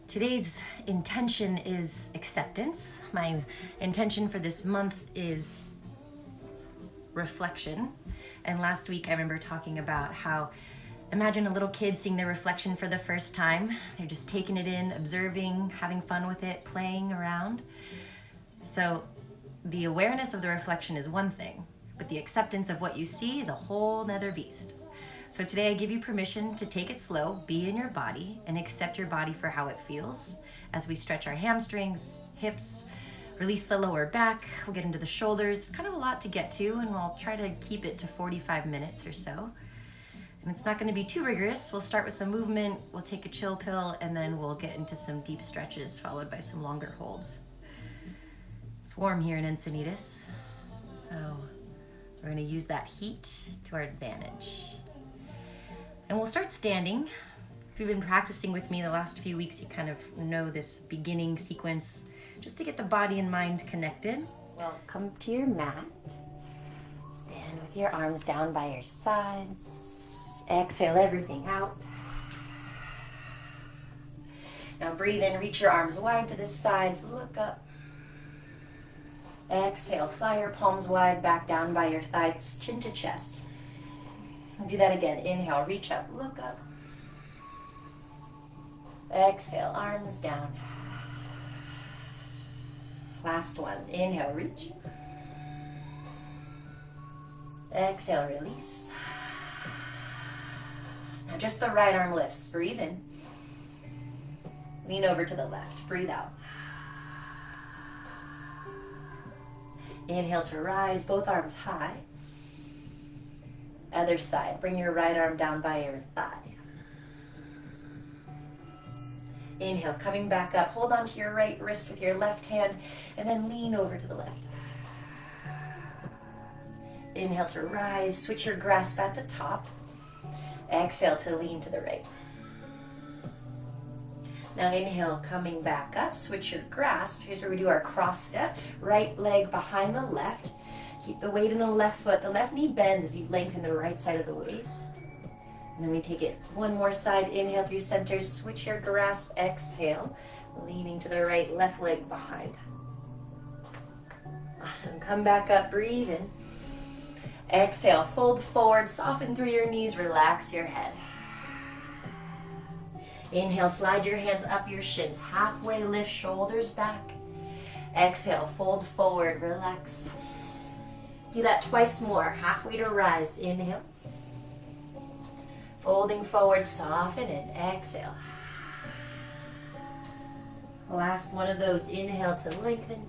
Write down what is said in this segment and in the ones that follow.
Today's intention is acceptance. My intention for this month is reflection. And last week I remember talking about how imagine a little kid seeing their reflection for the first time. They're just taking it in, observing, having fun with it, playing around. So the awareness of the reflection is one thing, but the acceptance of what you see is a whole nother beast. So today I give you permission to take it slow, be in your body, and accept your body for how it feels as we stretch our hamstrings, hips, release the lower back. We'll get into the shoulders. Kind of a lot to get to, and I'll try to keep it to 45 minutes or so. And it's not going to be too rigorous. We'll start with some movement, we'll take a chill pill, and then we'll get into some deep stretches followed by some longer holds. It's warm here in Encinitas, so we're going to use that heat to our advantage. And we'll start standing. If you've been practicing with me the last few weeks, you kind of know this beginning sequence, just to get the body and mind connected. Well, come to your mat. Stand with your arms down by your sides. Exhale everything out. Now breathe in, reach your arms wide to the sides, look up. Exhale, fly your palms wide back down by your thighs, chin to chest. Do that again. Inhale, reach up, look up. Exhale, arms down. Last one. Inhale, reach. Exhale, release. Now just the right arm lifts. Breathe in. Lean over to the left. Breathe out. Inhale to rise, both arms high. Other side, bring your right arm down by your thigh. Inhale, coming back up, hold on to your right wrist with your left hand, and then lean over to the left. Inhale to rise, switch your grasp at the top. Exhale to lean to the right. Now inhale, coming back up, switch your grasp. Here's where we do our cross step. Right leg behind the left. Keep the weight in the left foot. The left knee bends as you lengthen the right side of the waist. And then we take it one more side. Inhale through center, switch your grasp, exhale. Leaning to the right, left leg behind. Awesome, come back up, breathe in. Exhale, fold forward, soften through your knees, relax your head. Inhale, slide your hands up your shins, halfway lift, shoulders back. Exhale, fold forward, relax. Do that twice more, halfway to rise. Inhale. Folding forward, soften in. Exhale. Last one of those. Inhale to lengthen.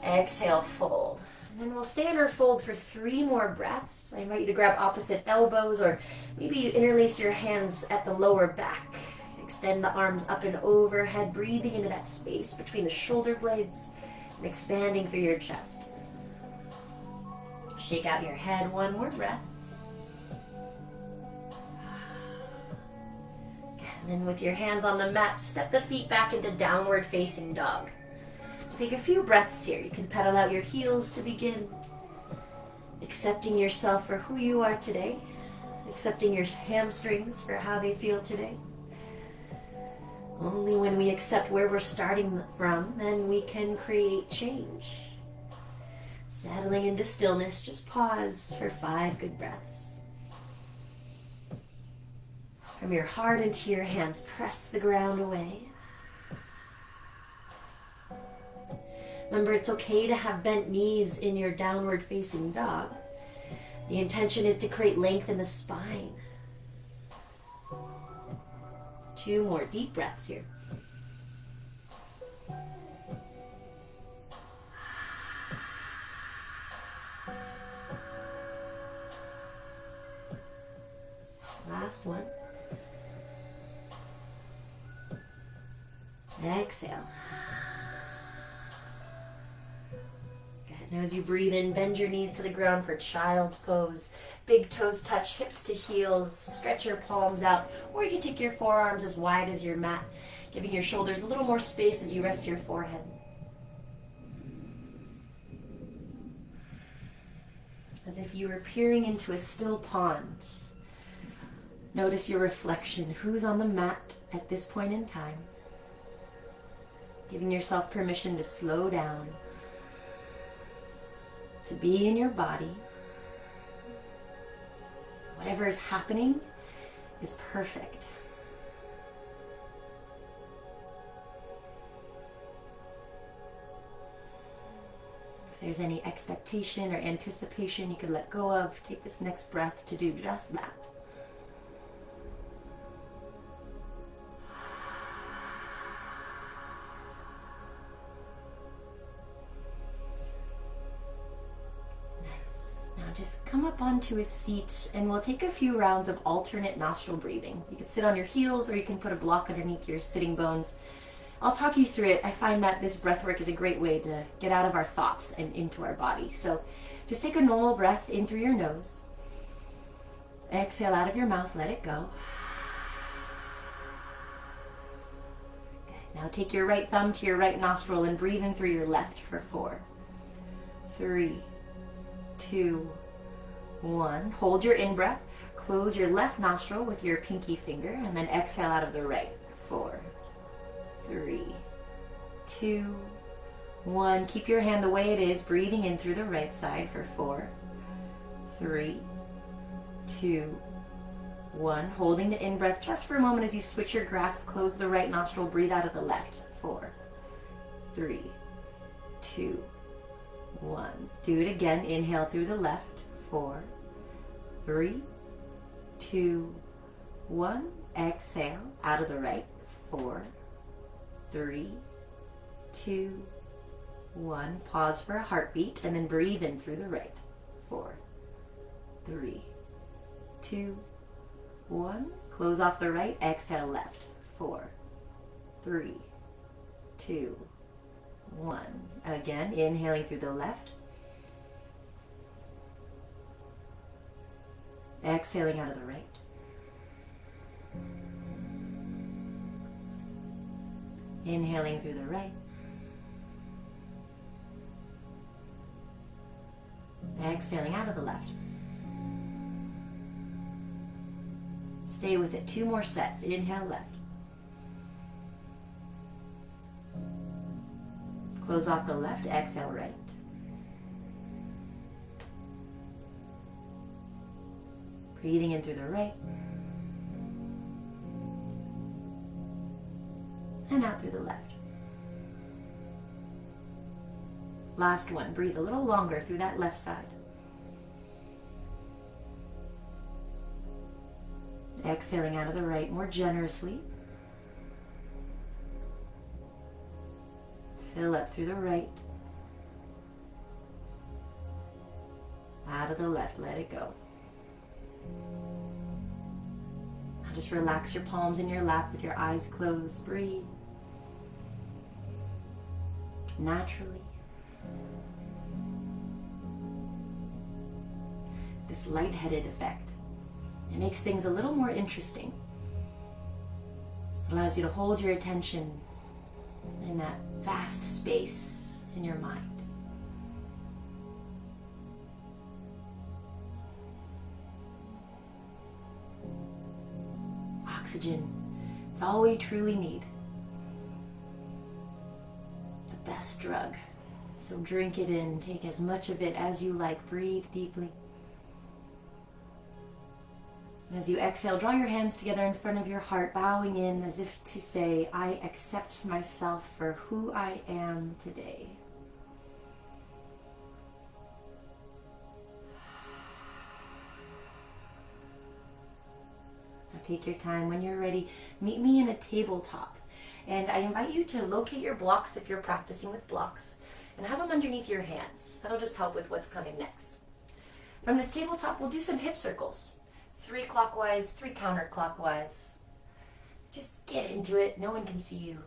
Exhale, fold. And then we'll stand or fold for 3 more breaths. I invite you to grab opposite elbows, or maybe you interlace your hands at the lower back. Extend the arms up and overhead, breathing into that space between the shoulder blades and expanding through your chest. Shake out your head, 1 more breath. And then with your hands on the mat, step the feet back into downward facing dog. Take a few breaths here. You can pedal out your heels to begin. Accepting yourself for who you are today. Accepting your hamstrings for how they feel today. Only when we accept where we're starting from, then we can create change. Settling into stillness, just pause for 5 good breaths. From your heart into your hands, press the ground away. Remember, it's okay to have bent knees in your downward facing dog. The intention is to create length in the spine. 2 more deep breaths here. Last one. Exhale. Good. Now as you breathe in, bend your knees to the ground for child's pose. Big toes touch, hips to heels. Stretch your palms out, or you can take your forearms as wide as your mat, giving your shoulders a little more space as you rest your forehead. As if you were peering into a still pond. Notice your reflection. Who's on the mat at this point in time? Giving yourself permission to slow down, to be in your body. Whatever is happening is perfect. If there's any expectation or anticipation you could let go of, take this next breath to do just that. Just come up onto a seat and we'll take a few rounds of alternate nostril breathing. You can sit on your heels or you can put a block underneath your sitting bones. I'll talk you through it. I find that this breath work is a great way to get out of our thoughts and into our body. So just take a normal breath in through your nose. Exhale out of your mouth, let it go. Good. Now take your right thumb to your right nostril and breathe in through your left for 4, 3, 2, 1. Hold your in-breath. Close your left nostril with your pinky finger and then exhale out of the right. 4, 3, 2, 1. Keep your hand the way it is, breathing in through the right side for 4, 3, 2, 1. Holding the in-breath just for a moment as you switch your grasp. Close the right nostril, breathe out of the left. 4, 3, 2, 1. Do it again. Inhale through the left. 4, 3, 2, 1. Exhale out of the right. 4, 3, 2, 1. Pause for a heartbeat and then breathe in through the right. 4, 3, 2, 1. Close off the right. Exhale left. 4, 3, 2, 1. Again, inhaling through the left. Exhaling out of the right. Inhaling through the right. Exhaling out of the left. Stay with it. 2 more sets. Inhale left. Close off the left. Exhale right. Breathing in through the right. And out through the left. Last one. Breathe a little longer through that left side. Exhaling out of the right more generously. Fill up through the right. Out of the left. Let it go. Now just relax your palms in your lap with your eyes closed. Breathe. Naturally. This lightheaded effect. It makes things a little more interesting. It allows you to hold your attention in that vast space in your mind. Oxygen, it's all we truly need. The best drug. So drink it in, take as much of it as you like, breathe deeply. And as you exhale, draw your hands together in front of your heart, bowing in as if to say, I accept myself for who I am today. Now take your time. When you're ready, meet me in a tabletop. And I invite you to locate your blocks if you're practicing with blocks and have them underneath your hands. That'll just help with what's coming next. From this tabletop, we'll do some hip circles. 3 clockwise, 3 counterclockwise. Just get into it. No one can see you.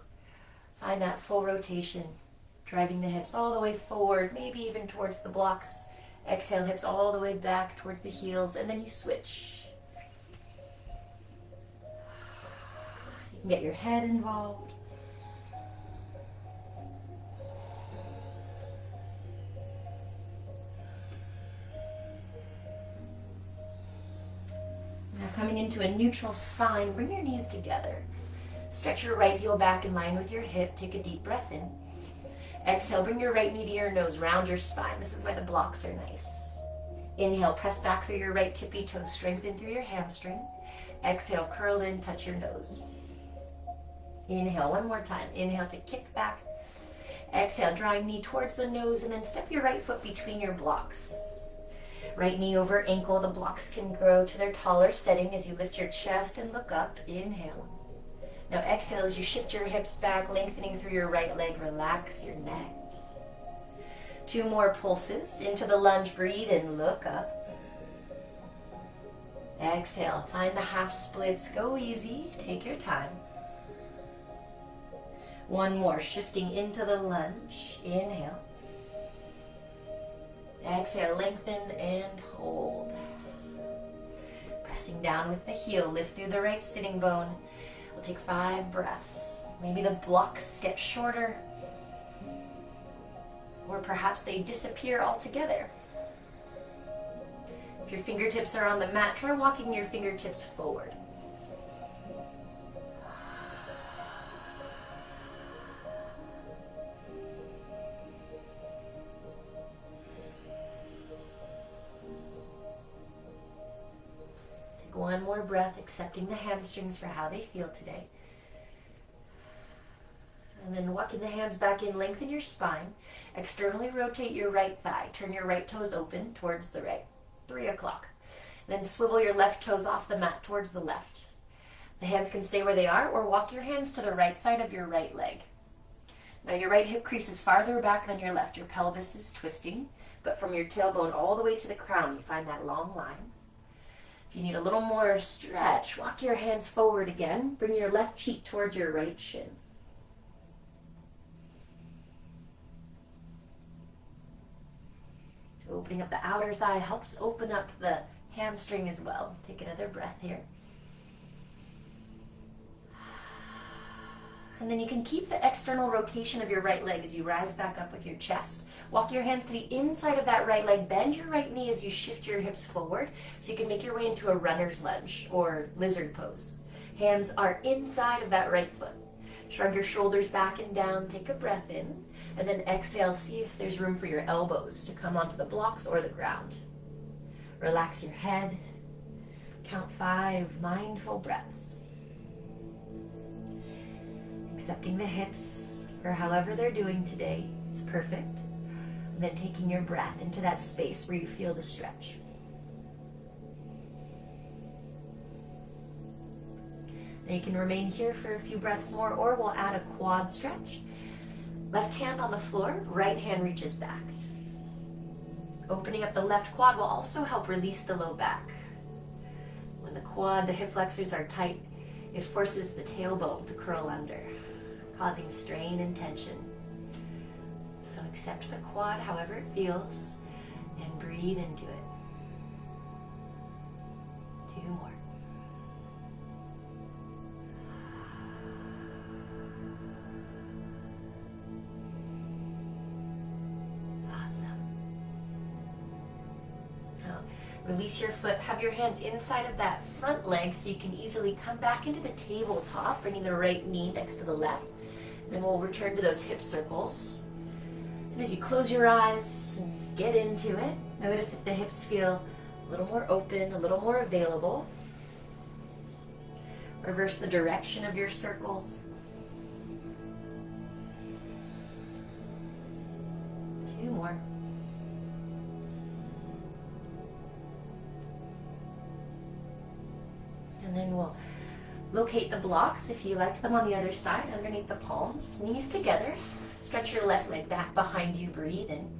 Find that full rotation, driving the hips all the way forward, maybe even towards the blocks. Exhale, hips all the way back towards the heels, and then you switch. You can get your head involved. Now coming into a neutral spine, bring your knees together. Stretch your right heel back in line with your hip. Take a deep breath in. Exhale, bring your right knee to your nose, round your spine. This is why the blocks are nice. Inhale, press back through your right tippy toes, strengthen through your hamstring. Exhale, curl in, touch your nose. Inhale, one more time. Inhale to kick back. Exhale, drawing knee towards the nose, and then step your right foot between your blocks. Right knee over ankle. The blocks can grow to their taller setting as you lift your chest and look up. Inhale. Now exhale as you shift your hips back, lengthening through your right leg. Relax your neck. 2 more pulses. Into the lunge, breathe and look up. Exhale, find the half splits. Go easy, take your time. 1 more, shifting into the lunge. Inhale. Exhale, lengthen and hold. Pressing down with the heel, lift through the right sitting bone. We'll take 5 breaths. Maybe the blocks get shorter, or perhaps they disappear altogether. If your fingertips are on the mat, try walking your fingertips forward. Take 1 more breath, accepting the hamstrings for how they feel today. And then walking the hands back in, lengthen your spine. Externally rotate your right thigh. Turn your right toes open towards the right. 3 o'clock. Then swivel your left toes off the mat towards the left. The hands can stay where they are, or walk your hands to the right side of your right leg. Now your right hip crease is farther back than your left. Your pelvis is twisting, but from your tailbone all the way to the crown, you find that long line. If you need a little more stretch, walk your hands forward again. Bring your left cheek towards your right shin. Opening up the outer thigh helps open up the hamstring as well. Take another breath here. And then you can keep the external rotation of your right leg as you rise back up with your chest. Walk your hands to the inside of that right leg. Bend your right knee as you shift your hips forward so you can make your way into a runner's lunge or lizard pose. Hands are inside of that right foot. Shrug your shoulders back and down. Take a breath in. And then exhale, see if there's room for your elbows to come onto the blocks or the ground. Relax your head. Count 5 mindful breaths. Accepting the hips for however they're doing today. It's perfect. And then taking your breath into that space where you feel the stretch. Now you can remain here for a few breaths more, or we'll add a quad stretch. Left hand on the floor, right hand reaches back. Opening up the left quad will also help release the low back. When the quad, the hip flexors are tight, it forces the tailbone to curl under, causing strain and tension. So accept the quad however it feels and breathe into it. 2 more. Release your foot, have your hands inside of that front leg so you can easily come back into the tabletop, bringing the right knee next to the left. Then we'll return to those hip circles. And as you close your eyes and get into it, notice if the hips feel a little more open, a little more available. Reverse the direction of your circles. 2 more. And then we'll locate the blocks, if you liked them, on the other side, underneath the palms. Knees together. Stretch your left leg back behind you. Breathe in.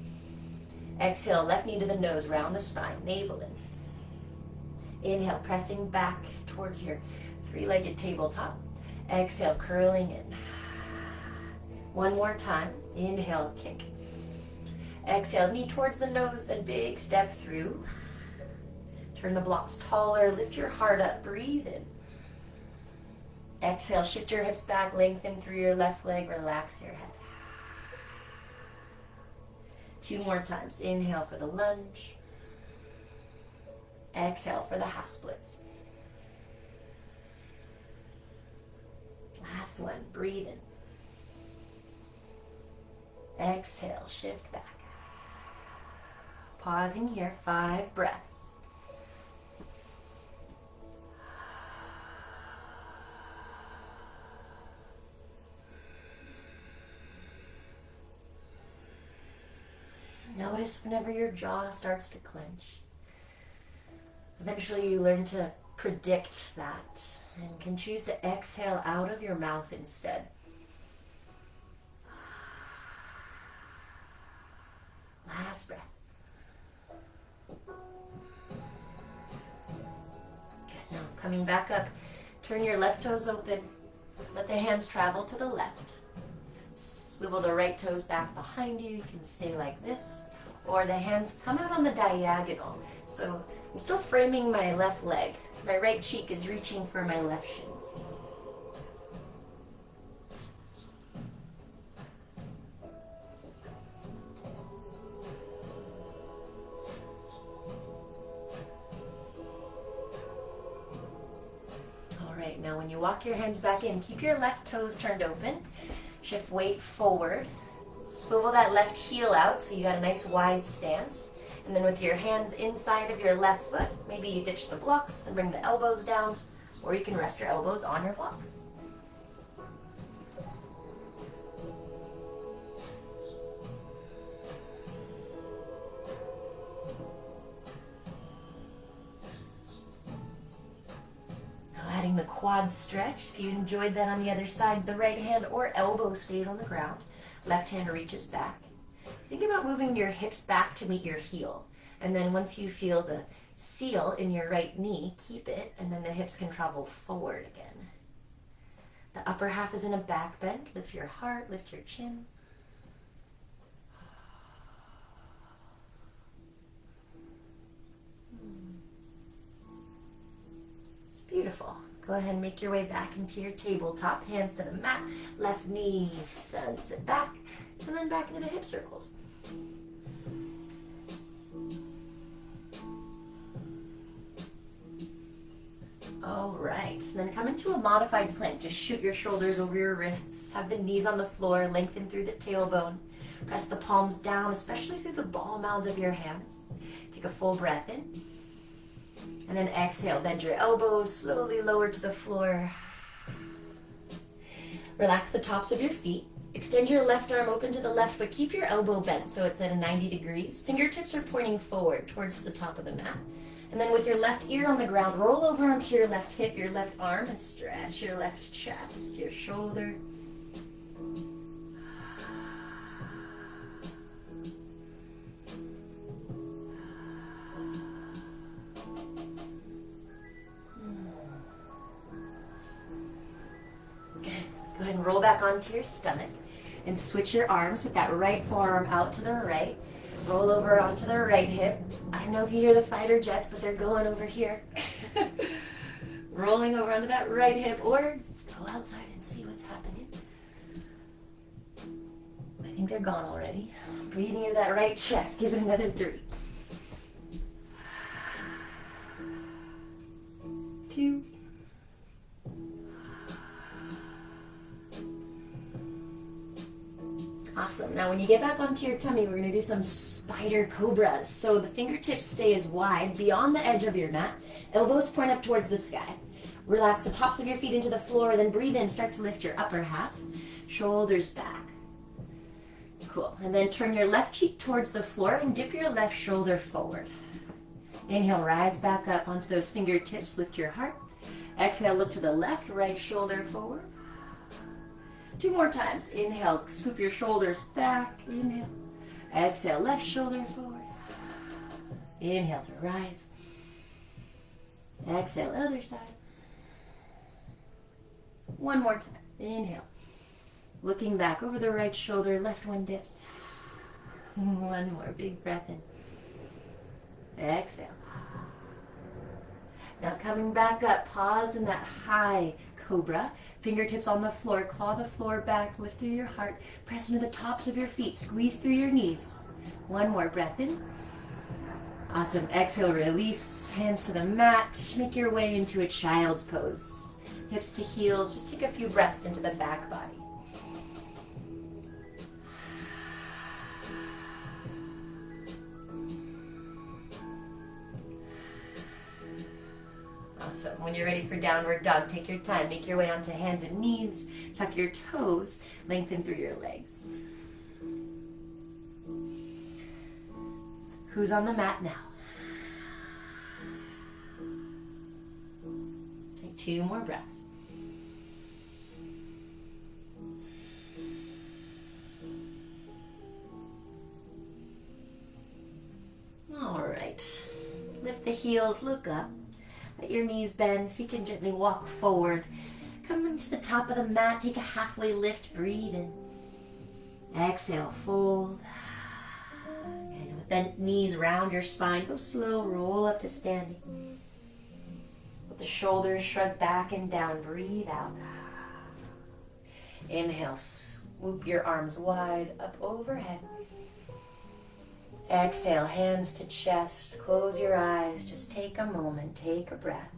Exhale, left knee to the nose, round the spine, navel in. Inhale, pressing back towards your 3-legged tabletop. Exhale, curling in. 1 more time. Inhale, kick. Exhale, knee towards the nose, then big step through. Turn the blocks taller, lift your heart up, breathe in. Exhale, shift your hips back, lengthen through your left leg, relax your head. 2 more times. Inhale for the lunge. Exhale for the half splits. Last one, breathe in. Exhale, shift back. Pausing here, 5 breaths. Notice whenever your jaw starts to clench. Eventually you learn to predict that and can choose to exhale out of your mouth instead. Last breath. Good. Now coming back up, turn your left toes open. Let the hands travel to the left. Swivel the right toes back behind you. You can stay like this. Or the hands come out on the diagonal. So I'm still framing my left leg. My right cheek is reaching for my left shin. All right, now when you walk your hands back in, keep your left toes turned open. Shift weight forward. Swivel that left heel out so you got a nice wide stance. And then with your hands inside of your left foot, maybe you ditch the blocks and bring the elbows down, or you can rest your elbows on your blocks. Now adding the quad stretch. If you enjoyed that on the other side, the right hand or elbow stays on the ground. Left hand reaches back. Think about moving your hips back to meet your heel. And then once you feel the seal in your right knee, keep it, and then the hips can travel forward again. The upper half is in a back bend. Lift your heart, lift your chin. Beautiful. Go ahead and make your way back into your tabletop. Hands to the mat. Left knee sends it back. And then back into the hip circles. All right. Then come into a modified plank. Just shoot your shoulders over your wrists. Have the knees on the floor. Lengthen through the tailbone. Press the palms down, especially through the ball mounds of your hands. Take a full breath in. And then exhale, bend your elbows, slowly lower to the floor. Relax the tops of your feet. Extend your left arm open to the left, but keep your elbow bent so it's at a 90 degrees. Fingertips are pointing forward towards the top of the mat. And then with your left ear on the ground, roll over onto your left hip, your left arm, and stretch your left chest, your shoulder. Go ahead and roll back onto your stomach and switch your arms with that right forearm out to the right. Roll over onto the right hip. I don't know if you hear the fighter jets, but they're going over here. Rolling over onto that right hip, or go outside and see what's happening. I think they're gone already. Breathing into that right chest. Give it another 3. 2. Awesome. Now when you get back onto your tummy, we're going to do some spider cobras. So the fingertips stay as wide beyond the edge of your mat. Elbows point up towards the sky. Relax the tops of your feet into the floor, then breathe in. Start to lift your upper half. Shoulders back. Cool. And then turn your left cheek towards the floor and dip your left shoulder forward. Inhale, rise back up onto those fingertips. Lift your heart. Exhale, look to the left, right shoulder forward. 2 more times. Inhale, scoop your shoulders back. Inhale. Exhale, left shoulder forward. Inhale to rise. Exhale, other side. 1 more time. Inhale. Looking back over the right shoulder, left one dips. 1 more big breath in. Exhale. Now coming back up, pause in that high cobra. Fingertips on the floor, claw the floor back, lift through your heart, press into the tops of your feet, squeeze through your knees. 1 more breath in. Awesome. Exhale, release, hands to the mat. Make your way into a child's pose. hips to heels. Just take a few breaths into the back body. Awesome. When you're ready for downward dog, take your time. Make your way onto hands and knees. Tuck your toes. Lengthen through your legs. Who's on the mat now? Take 2 more breaths. All right. Lift the heels, look up. Let your knees bend so you can gently walk forward. Come into the top of the mat, take a halfway lift, breathe in. Exhale, fold. And with the knees round your spine, go slow, roll up to standing. With the shoulders shrug back and down, breathe out. Inhale, swoop your arms wide up overhead. Exhale, hands to chest, close your eyes, just take a moment, take a breath.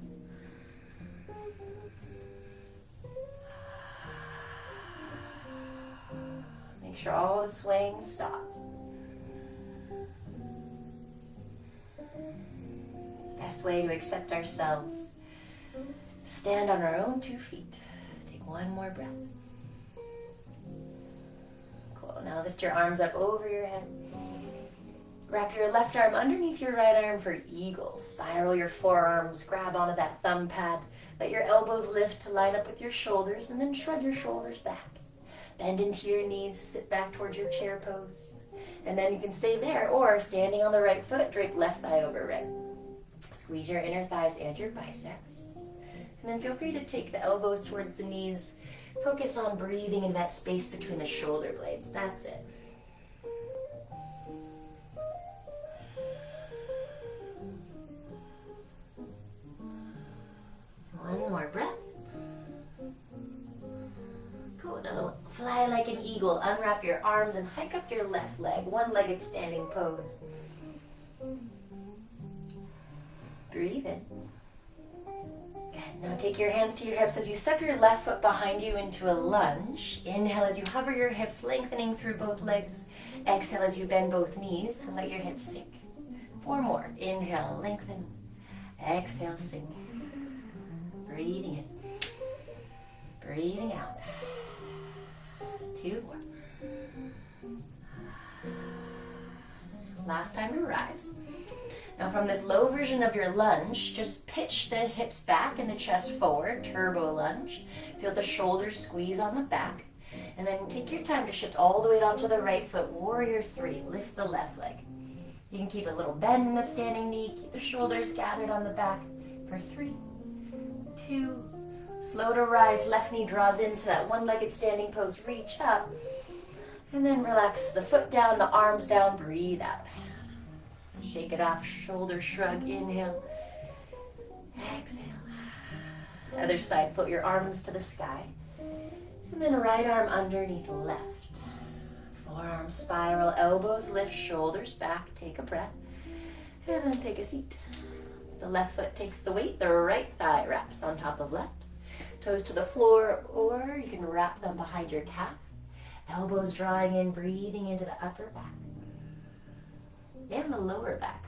Make sure all the swaying stops. Best way to accept ourselves is to stand on our own 2 feet. Take 1 more breath. Cool, now lift your arms up over your head. Wrap your left arm underneath your right arm for eagle. Spiral your forearms, grab onto that thumb pad. Let your elbows lift to line up with your shoulders, and then shrug your shoulders back. Bend into your knees, sit back towards your chair pose. And then you can stay there, or standing on the right foot, drape left thigh over right. Squeeze your inner thighs and your biceps. And then feel free to take the elbows towards the knees. Focus on breathing in that space between the shoulder blades. That's it. One more breath. Cool. Now fly like an eagle. Unwrap your arms and hike up your left leg. One-legged standing pose. Breathe in. Good. Now take your hands to your hips as you step your left foot behind you into a lunge. Inhale as you hover your hips, lengthening through both legs. Exhale as you bend both knees and let your hips sink. 4 more. Inhale, lengthen. Exhale, sink. Breathing in. Breathing out. 2 more. Last time to rise. Now from this low version of your lunge, just pitch the hips back and the chest forward, turbo lunge. Feel the shoulders squeeze on the back. And then take your time to shift all the way onto the right foot, warrior 3. Lift the left leg. You can keep a little bend in the standing knee, keep the shoulders gathered on the back for 3, 2, slow to rise, left knee draws into that one-legged standing pose, reach up, and then relax the foot down, the arms down, breathe out. Shake it off, shoulder shrug, inhale, exhale. Other side, float your arms to the sky, and then right arm underneath left. Forearm spiral, elbows lift, shoulders back, take a breath, and then take a seat. The left foot takes the weight, the right thigh wraps on top of left. Toes to the floor, or you can wrap them behind your calf. Elbows drawing in, breathing into the upper back and the lower back.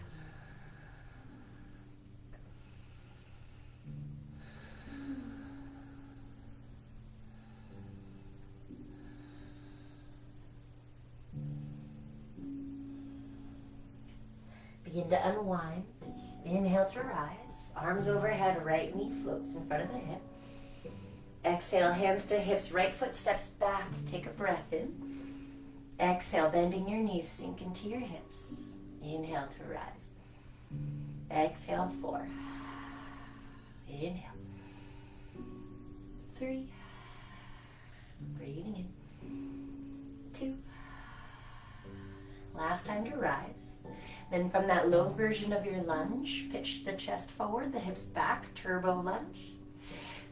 Begin to unwind. Inhale to rise. Arms overhead, right knee floats in front of the hip. Exhale, hands to hips, right foot steps back. Take a breath in. Exhale, bending your knees, sink into your hips. Inhale to rise. Exhale, 4. Inhale. 3. Breathing in. 2. Last time to rise. Then from that low version of your lunge, pitch the chest forward, the hips back, turbo lunge.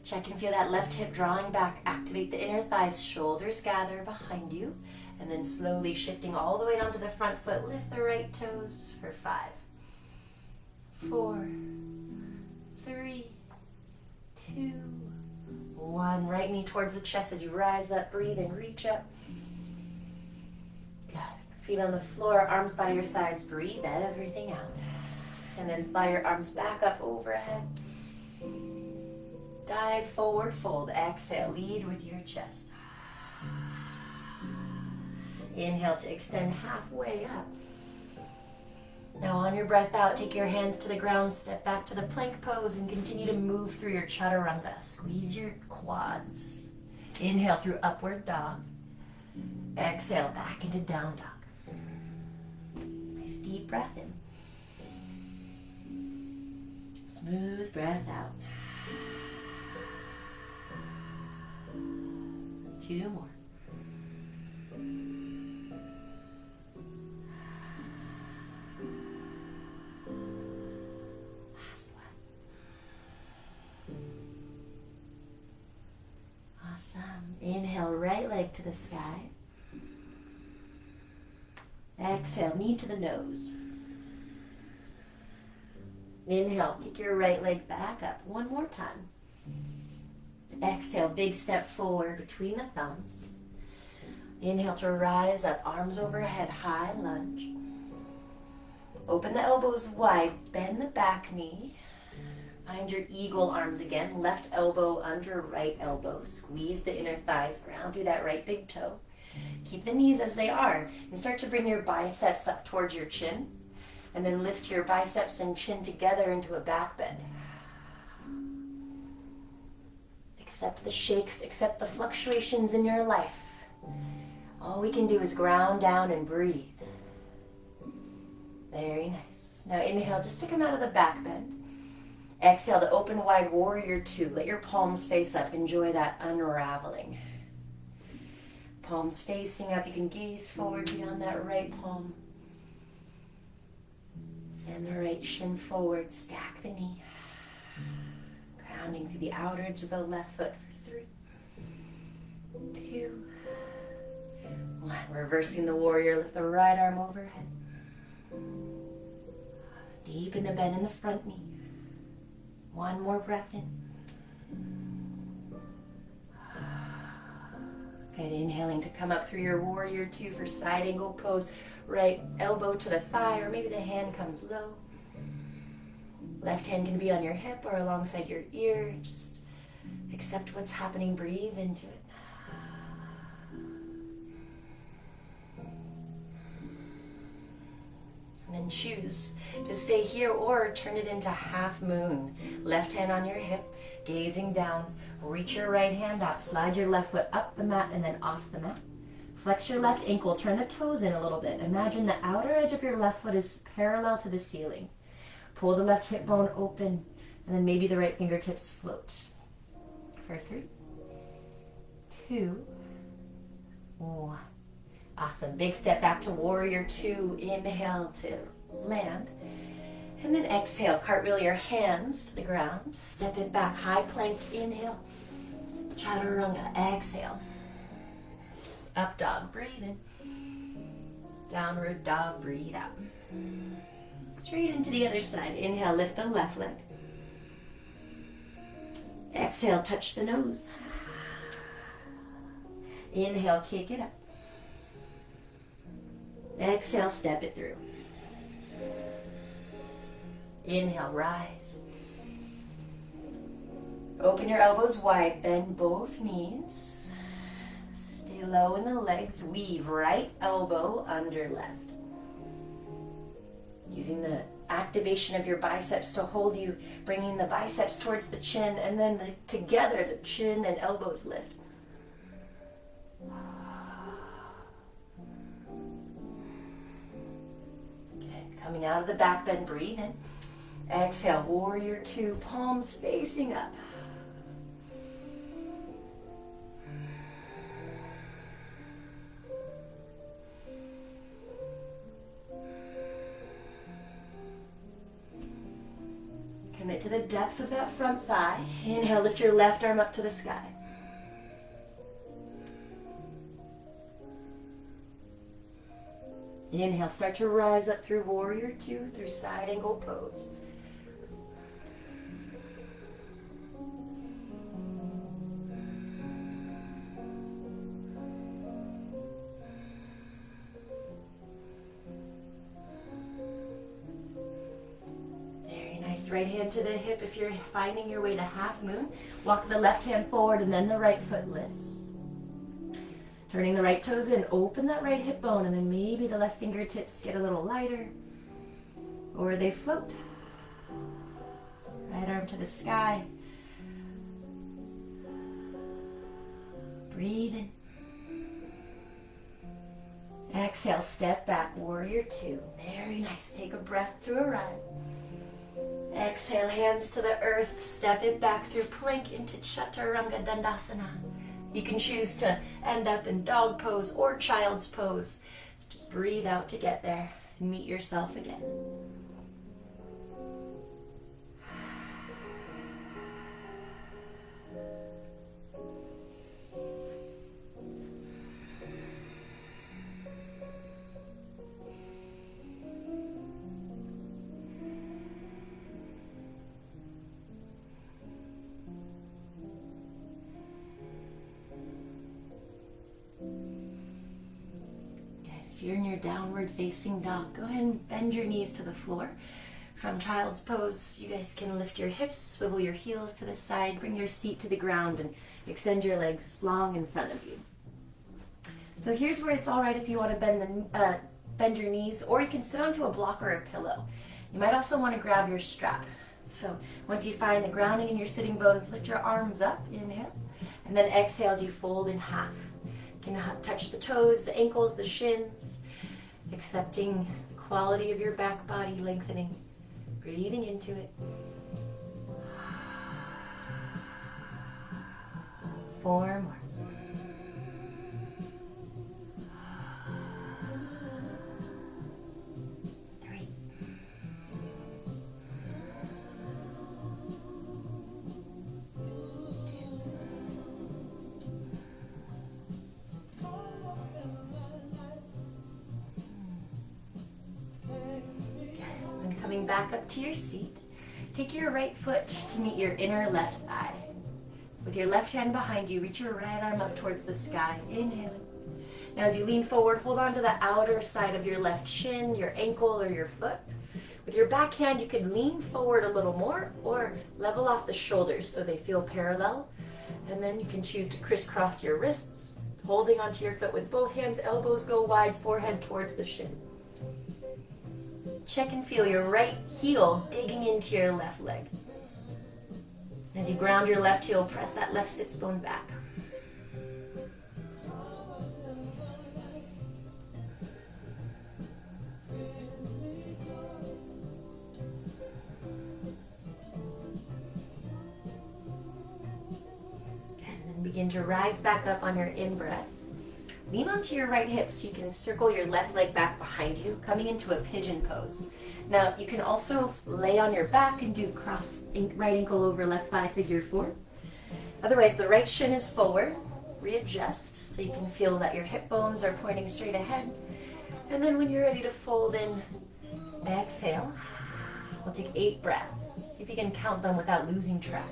Check and feel that left hip drawing back. Activate the inner thighs, shoulders gather behind you. And then slowly shifting all the way down to the front foot, lift the right toes for 5, 4, 3, 2, One, right knee towards the chest as you rise up, breathe and reach up. Good. Feet on the floor, arms by your sides, breathe everything out. And then fly your arms back up overhead. Dive forward, fold. Exhale, lead with your chest. Inhale to extend halfway up. Now on your breath out, take your hands to the ground, step back to the plank pose, and continue to move through your chaturanga. Squeeze your quads. Inhale through upward dog. Exhale back into down dog. Nice deep breath in. Smooth breath out. 2 more. Last one. Awesome. Inhale, right leg to the sky. Exhale, knee to the nose. Inhale, kick your right leg back up. One more time. Exhale, big step forward between the thumbs. Inhale to rise up, arms overhead, high lunge. Open the elbows wide, bend the back knee. Find your eagle arms again, left elbow under right elbow. Squeeze the inner thighs, ground through that right big toe. Keep the knees as they are, and start to bring your biceps up towards your chin. And then lift your biceps and chin together into a back bend. Accept the shakes, accept the fluctuations in your life. All we can do is ground down and breathe. Very nice. Now inhale just to come out of the back bend. Exhale to open wide, warrior two. Let your palms face up. Enjoy that unraveling. Palms facing up. You can gaze forward beyond that right palm. Send the right shin forward. Stack the knee. Grounding through the outer edge of the left foot for 3, 2, 1. Reversing the warrior. Lift the right arm overhead. Deepen the bend in the front knee. 1 more breath in. Good. Inhaling to come up through your warrior two for side angle pose. Right elbow to the thigh, or maybe the hand comes low. Left hand can be on your hip or alongside your ear. Just accept what's happening. Breathe into it. And then choose to stay here or turn it into half moon. Left hand on your hip, gazing down. Reach your right hand out. Slide your left foot up the mat and then off the mat. Flex your left ankle. Turn the toes in a little bit. Imagine the outer edge of your left foot is parallel to the ceiling. Pull the left hip bone open, and then maybe the right fingertips float. For 3, 2, 1. Awesome. Big step back to warrior two. Inhale to land. And then exhale. Cartwheel your hands to the ground. Step it back. High plank. Inhale. Chaturanga. Exhale. Up dog. Breathe in. Downward dog. Breathe out. Straight into the other side. Inhale, lift the left leg. Exhale, touch the nose. Inhale, kick it up. Exhale, step it through. Inhale, rise. Open your elbows wide, bend both knees. Stay low in the legs, weave right elbow under left. Using the activation of your biceps to hold you, bringing the biceps towards the chin, and then together the chin and elbows lift. Okay, coming out of the back bend, breathe in. Exhale, warrior two, palms facing up. Commit to the depth of that front thigh. Inhale, lift your left arm up to the sky. Inhale, start to rise up through warrior two, through side angle pose. Nice, right hand to the hip. If you're finding your way to half moon, walk the left hand forward and then the right foot lifts. Turning the right toes in, open that right hip bone, and then maybe the left fingertips get a little lighter, or they float. Right arm to the sky. Breathe in. Exhale, step back, warrior two. Very nice, take a breath through Arielle. Exhale, hands to the earth, step it back through plank into Chaturanga Dandasana. You can choose to end up in dog pose or child's pose. Just breathe out to get there and meet yourself again. If you're in your downward facing dog, go ahead and bend your knees to the floor. From child's pose, you guys can lift your hips, swivel your heels to the side, bring your seat to the ground, and extend your legs long in front of you. So here's where it's all right if you want to bend your knees, or you can sit onto a block or a pillow. You might also want to grab your strap. So once you find the grounding in your sitting bones, lift your arms up, inhale, and then exhale as you fold in half. You can touch the toes, the ankles, the shins, accepting the quality of your back body, lengthening, breathing into it. 4 more. 3. 2. And coming back up to your seat, take your right foot to meet your inner left thigh. With your left hand behind you, reach your right arm up towards the sky. Inhaling. Now as you lean forward, hold on to the outer side of your left shin, your ankle, or your foot. With your back hand, you can lean forward a little more or level off the shoulders so they feel parallel. And then you can choose to crisscross your wrists, holding onto your foot with both hands, elbows go wide, forehead towards the shin. Check and feel your right heel digging into your left leg. As you ground your left heel, press that left sits bone back. And then begin to rise back up on your in-breath. Lean onto your right hip so you can circle your left leg back behind you, coming into a pigeon pose. Now, you can also lay on your back and do cross right ankle over left thigh, figure 4. Otherwise, the right shin is forward. Readjust so you can feel that your hip bones are pointing straight ahead. And then when you're ready to fold in, exhale. We'll take 8 breaths. See if you can count them without losing track.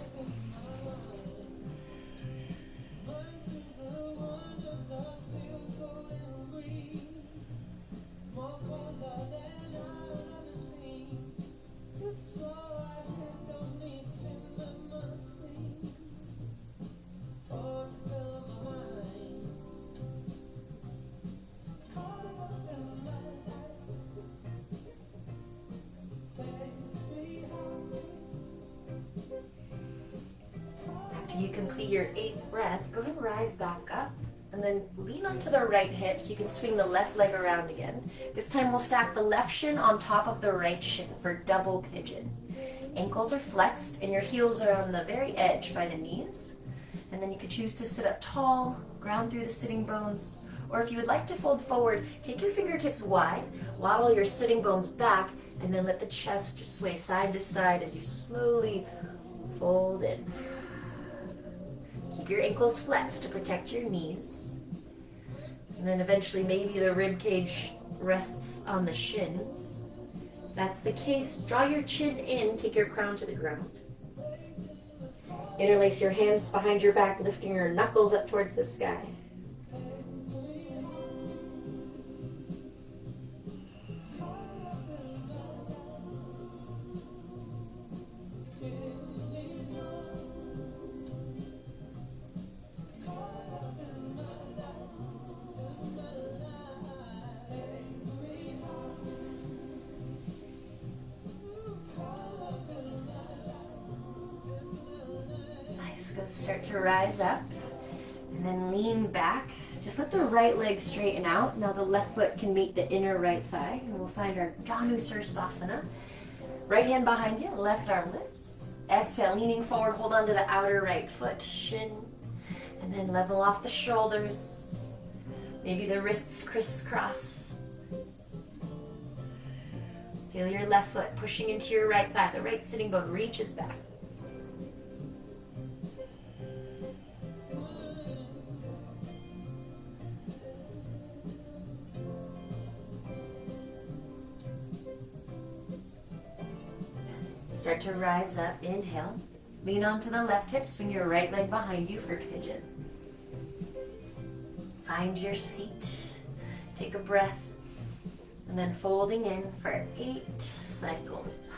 You complete your 8th breath, go ahead and rise back up and then lean onto the right hip so you can swing the left leg around again. This time we'll stack the left shin on top of the right shin for double pigeon. Ankles are flexed and your heels are on the very edge by the knees. And then you could choose to sit up tall, ground through the sitting bones, or if you would like to fold forward, take your fingertips wide, waddle your sitting bones back, and then let the chest just sway side to side as you slowly fold in. Keep your ankles flexed to protect your knees. And then eventually maybe the rib cage rests on the shins. If that's the case, draw your chin in, take your crown to the ground. Interlace your hands behind your back, lifting your knuckles up towards the sky. So start to rise up and then lean back. Just let the right leg straighten out. Now the left foot can meet the inner right thigh, and we'll find our Janusirsasana. Right hand behind you, left arm lifts. Exhale, leaning forward, hold on to the outer right foot, shin, and then level off the shoulders. Maybe the wrists crisscross. Feel your left foot pushing into your right thigh. The right sitting bone reaches back. Start to rise up, inhale. Lean onto the left hip, swing your right leg behind you for pigeon. Find your seat, take a breath, and then folding in for 8 cycles.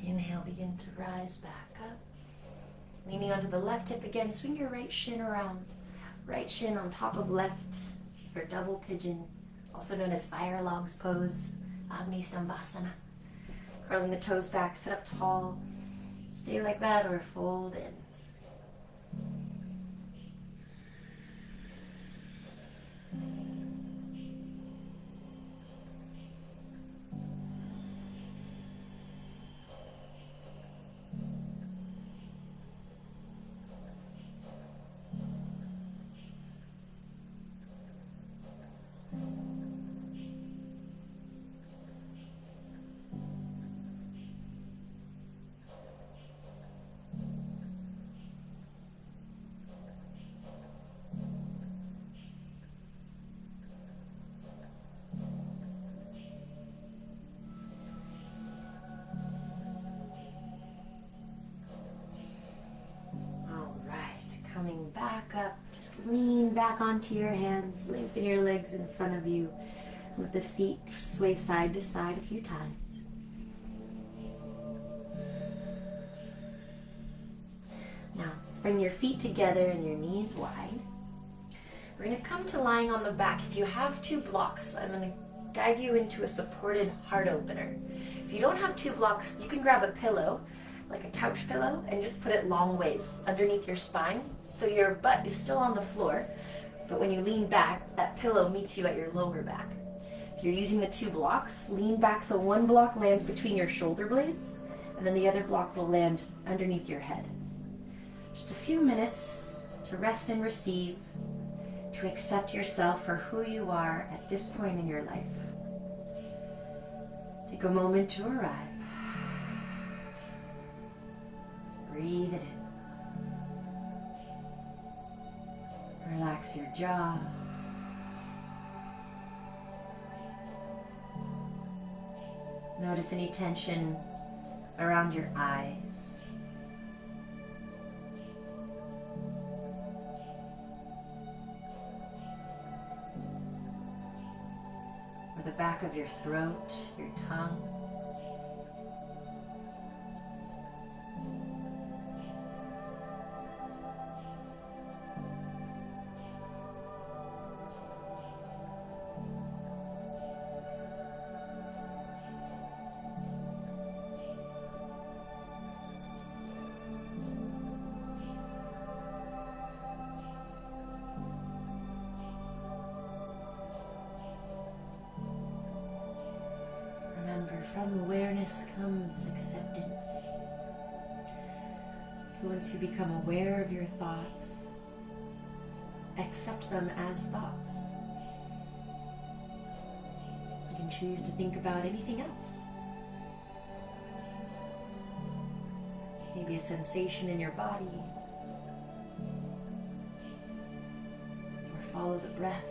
Inhale, begin to rise back up. Leaning onto the left hip again, swing your right shin around. Right shin on top of left for double pigeon, also known as fire logs pose, Agni Stambhasana. Curling the toes back, sit up tall. Stay like that or fold in. Coming back up, just lean back onto your hands, lengthen your legs in front of you. Let the feet sway side to side a few times. Now, bring your feet together and your knees wide. We're going to come to lying on the back. If you have 2 blocks, I'm going to guide you into a supported heart opener. If you don't have 2 blocks, you can grab a pillow, like a couch pillow, and just put it long ways underneath your spine so your butt is still on the floor, but when you lean back, that pillow meets you at your lower back. If you're using the 2 blocks, lean back so one block lands between your shoulder blades and then the other block will land underneath your head. Just a few minutes to rest and receive, to accept yourself for who you are at this point in your life. Take a moment to arrive. Breathe it in. Relax your jaw. Notice any tension around your eyes. Or the back of your throat, your tongue. From awareness comes acceptance. So once you become aware of your thoughts, accept them as thoughts. You can choose to think about anything else. Maybe a sensation in your body, or Follow the breath.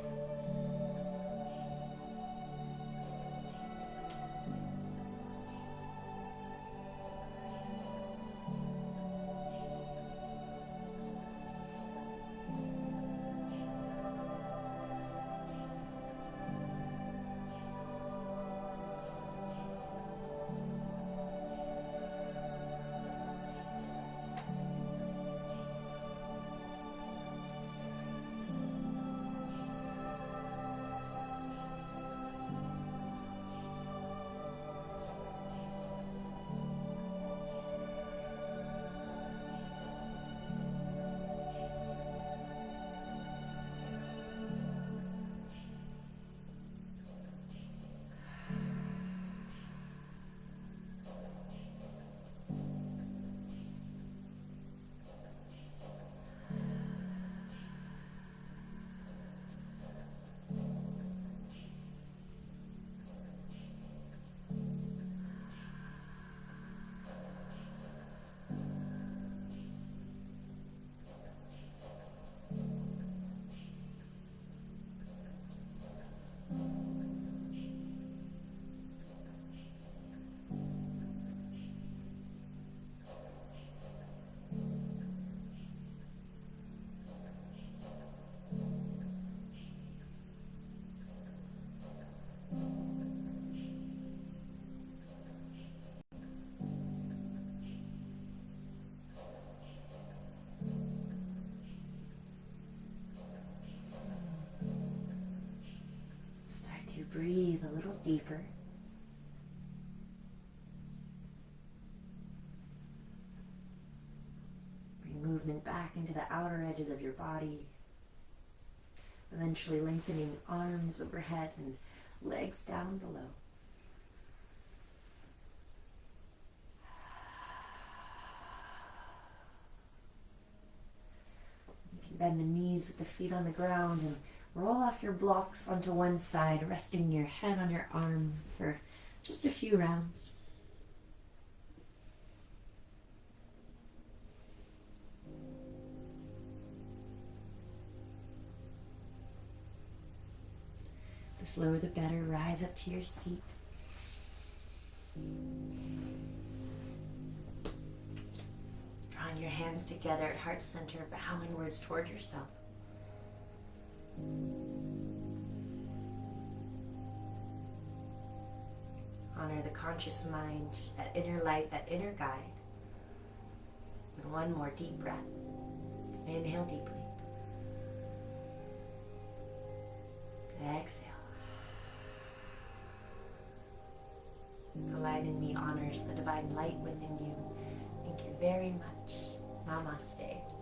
To breathe a little deeper. Bring movement back into the outer edges of your body, eventually lengthening arms overhead and legs down below. You can bend the knees with the feet on the ground and roll off your blocks onto one side, resting your head on your arm for just a few rounds. The slower the better. Rise up to your seat. Drawing your hands together at heart center, bow inwards toward yourself. Honor the conscious mind, that inner light, that inner guide. With one more deep breath. Inhale deeply. Exhale. The light in me honors the divine light within you. Thank you very much. Namaste.